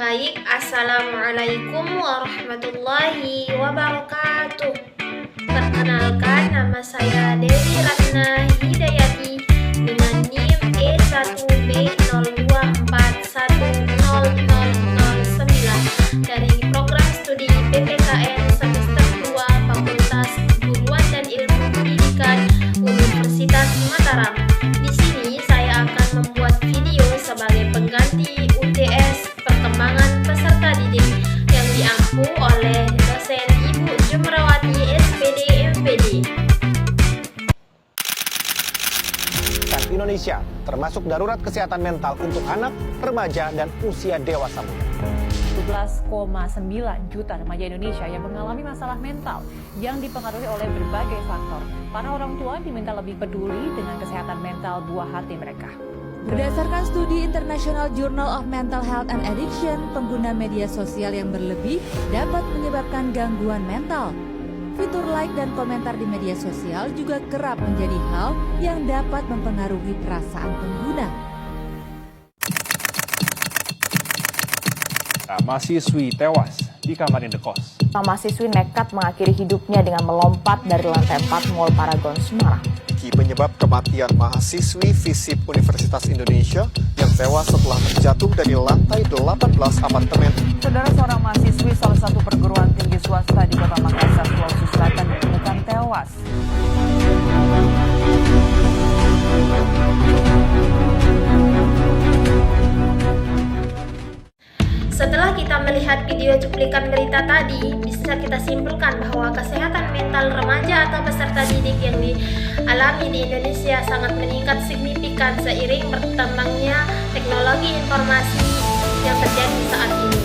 Baik, Assalamualaikum warahmatullahi wabarakatuh. Perkenalkan, nama saya Dewi Ratna Hidayati dengan NIM E1B02410009 dari program studi PPKN semester 2 Fakultas Keguruan dan Ilmu Pendidikan Universitas Mataram. Di sini saya akan membuat video sebagai pengganti UTS perkembangan peserta didik yang diampu oleh dosen Ibu Jumrawati SPD MPD. Indonesia termasuk darurat kesehatan mental untuk anak, remaja, dan usia dewasa muda. 17,9 juta remaja Indonesia yang mengalami masalah mental yang dipengaruhi oleh berbagai faktor. Para orang tua diminta lebih peduli dengan kesehatan mental buah hati mereka. Berdasarkan studi International Journal of Mental Health and Addiction, pengguna media sosial yang berlebih dapat menyebabkan gangguan mental. Fitur like dan komentar di media sosial juga kerap menjadi hal yang dapat mempengaruhi perasaan pengguna. Mahasiswi tewas di kamar indekos. Mahasiswi nekat mengakhiri hidupnya dengan melompat dari lantai 4 Mall Paragon Semarang. Penyebab kematian mahasiswi FISIP Universitas Indonesia yang tewas setelah terjatuh dari lantai 18 apartemen. Saudara, seorang mahasiswi salah satu perguruan tinggi swasta di Kota Makassar, Sulawesi Selatan ditemukan tewas. Setelah kita melihat video cuplikan berita tadi, bisa kita simpulkan bahwa kesehatan mental remaja atau peserta didik yang dialami di Indonesia sangat meningkat signifikan seiring berkembangnya teknologi informasi yang terjadi saat ini.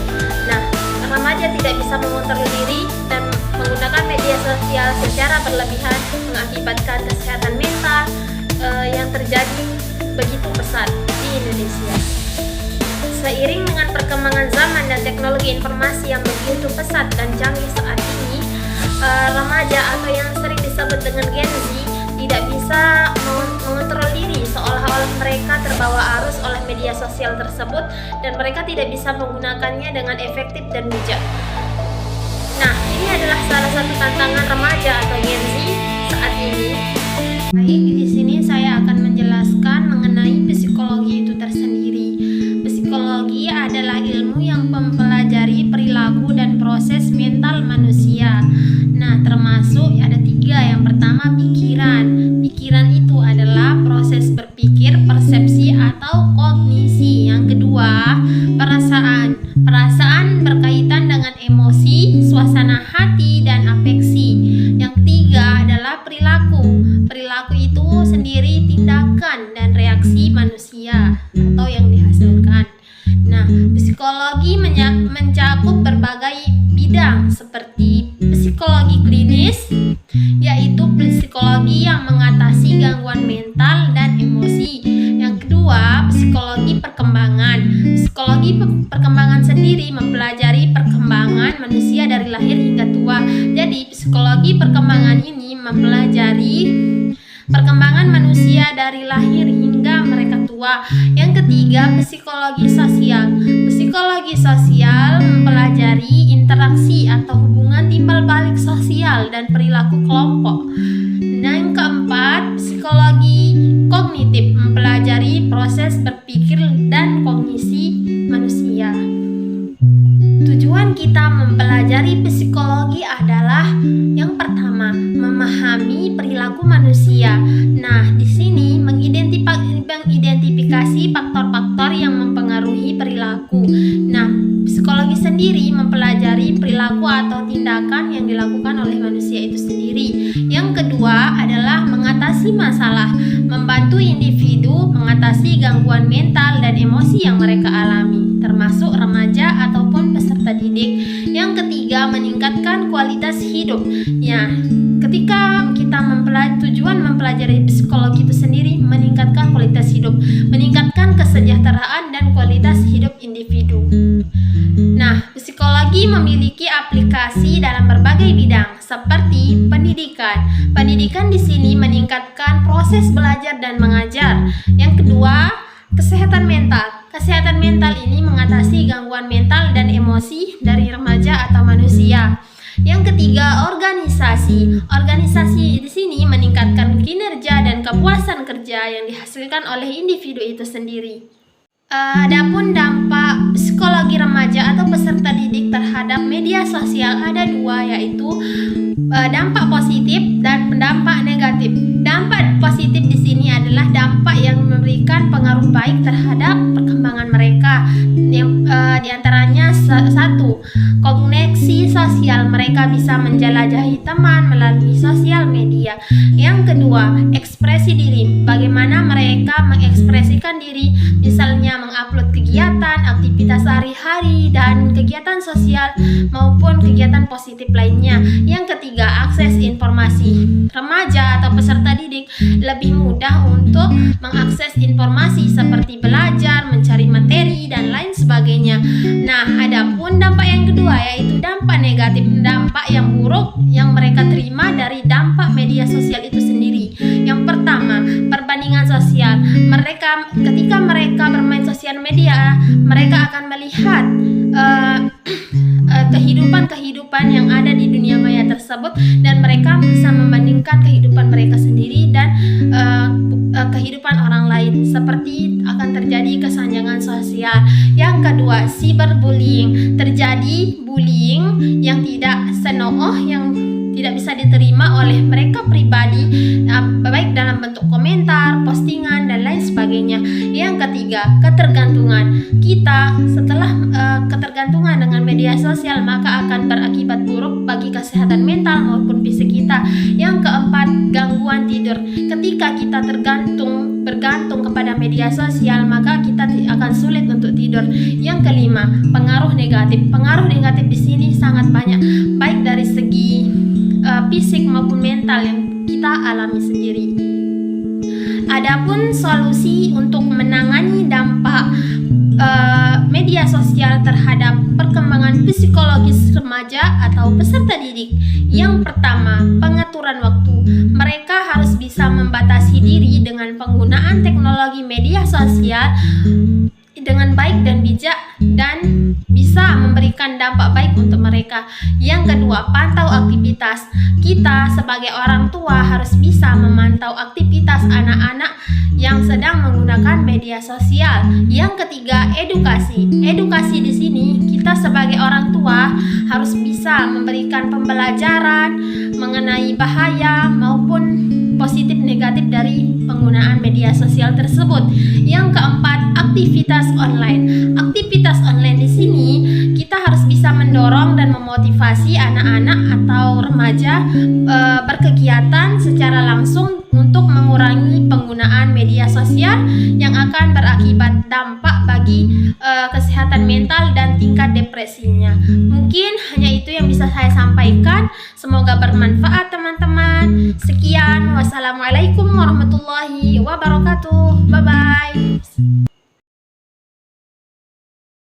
Nah, remaja tidak bisa mengontrol diri dan menggunakan media sosial secara berlebihan mengakibatkan kesehatan mental yang terjadi begitu pesat di Indonesia. Seiring dengan perkembangan zaman dan teknologi informasi yang begitu pesat dan canggih saat ini, remaja atau yang sering disebut dengan Gen Z tidak bisa mengontrol diri, seolah-olah mereka terbawa arus oleh media sosial tersebut dan mereka tidak bisa menggunakannya dengan efektif dan bijak. Nah, ini adalah salah satu tantangan remaja atau Gen Z saat ini. Baik, di sini saya akan menjelaskan mengenai psikologi itu tersendiri. Psikologi adalah ilmu yang mempelajari perilaku dan proses mental manusia. Nah, termasuk ada 3. Yang pertama, pikiran. Pikiran itu adalah proses berpikir, persepsi, atau kognisi. Yang kedua, perasaan. Perasaan berkaitan dengan emosi, suasana hati, dan afeksi. Yang ketiga adalah perilaku. Perilaku itu sendiri tindakan dan reaksi manusia atau yang dihasilkan. Nah, psikologi mencakup berbagai bidang seperti psikologi klinis, yaitu psikologi yang mengatasi gangguan mental dan emosi. Yang kedua, psikologi perkembangan. Psikologi perkembangan sendiri mempelajari perkembangan manusia dari lahir hingga tua. Jadi, psikologi perkembangan ini mempelajari perkembangan manusia dari lahir hingga mereka tua. Yang ketiga, psikologi sosial. Psikologi sosial mempelajari interaksi atau hubungan timbal balik sosial dan perilaku kelompok. Yang keempat, psikologi kognitif mempelajari proses berpikir dan kognisi manusia. Tujuan kita mempelajari psikologi adalah yang pertama, memahami perilaku manusia. Nah, di sini mengidentifikasi faktor-faktor yang mempengaruhi perilaku. Nah, psikologi sendiri mempelajari perilaku atau tindakan yang dilakukan oleh manusia itu sendiri. Yang kedua adalah mengatasi masalah, membantu individu mengatasi gangguan mental dan emosi yang mereka alami, termasuk remaja ataupun peserta didik. Yang ketiga, meningkatkan kualitas hidup. Ya, ketika kita tujuan mempelajari psikologi itu sendiri meningkatkan kualitas hidup, meningkatkan kesejahteraan dan kualitas hidup individu. Nah, psikologi memiliki aplikasi dalam berbagai bidang seperti pendidikan. Pendidikan di sini meningkatkan proses belajar dan mengajar. Yang kedua, kesehatan mental. Kesehatan mental ini mengatasi gangguan mental dan emosi dari remaja atau manusia. Yang ketiga, organisasi. Organisasi di sini meningkatkan kinerja dan kepuasan kerja yang dihasilkan oleh individu itu sendiri. Adapun dampak psikologi remaja atau peserta didik terhadap media sosial ada dua, yaitu dampak positif dan dampak negatif. Dampak positif di sini adalah dampak yang memberikan pengaruh baik terhadap perkembangan mereka. Yang diantaranya satu, koneksi sosial, mereka bisa menjelajahi teman melalui sosial media. Yang kedua, ekspresi diri, bagaimana mereka mengekspresikan diri, misalnya mengupload kegiatan, aktivitas sehari-hari, dan kegiatan sosial maupun kegiatan positif lainnya. Yang ketiga, akses informasi. Remaja atau peserta didik lebih mudah untuk mengakses informasi seperti belajar, mencari materi, dan lain sebagainya. Nah, adapun dampak yang kedua yaitu dampak negatif, dampak yang buruk yang mereka terima dari dampak media sosial itu sendiri. Yang pertama, perbandingan sosial. Ketika mereka bermain sosial media, mereka akan melihat kehidupan yang ada di dunia maya tersebut, dan mereka bisa membandingkan kehidupan mereka sendiri dan kehidupan orang lain, seperti akan terjadi kesenjangan sosial. Yang kedua, cyberbullying. Terjadi bullying yang tidak senonoh, yang tidak bisa diterima oleh mereka pribadi, baik dalam bentuk komentar, postingan, dan lain sebagainya. Yang ketiga, ketergantungan. Kita setelah ketergantungan dengan media sosial, maka akan berakibat buruk bagi kesehatan mental maupun fisik kita. Yang keempat, gangguan tidur. Ketika kita bergantung kepada media sosial, maka kita akan sulit untuk tidur. Yang kelima, pengaruh negatif. Pengaruh negatif di sini sangat banyak, baik dari segi fisik maupun mental yang kita alami sendiri. Adapun solusi untuk menangani dampak media sosial terhadap perkembangan psikologis remaja atau peserta didik. Yang pertama, pengaturan waktu. Mereka harus bisa membatasi diri dengan penggunaan teknologi media sosial dengan baik dan bijak, dan bisa memberikan dampak baik untuk mereka. Yang kedua, pantau aktivitas. Kita sebagai orang tua harus bisa memantau aktivitas anak-anak yang sedang menggunakan media sosial. Yang ketiga, edukasi. Edukasi di sini kita sebagai orang tua harus bisa memberikan pembelajaran mengenai bahaya maupun positif negatif dari penggunaan media sosial tersebut. Yang keempat, aktivitas online. Aktivitas online di sini kita harus bisa mendorong dan memotivasi anak-anak atau remaja berkegiatan secara langsung untuk mengurangi penggunaan media sosial yang akan berakibat dampak bagi kesehatan mental dan tingkat depresinya. Mungkin hanya itu yang bisa saya sampaikan. Semoga bermanfaat teman-teman. Sekian, wassalamualaikum warahmatullahi wabarakatuh. Bye bye.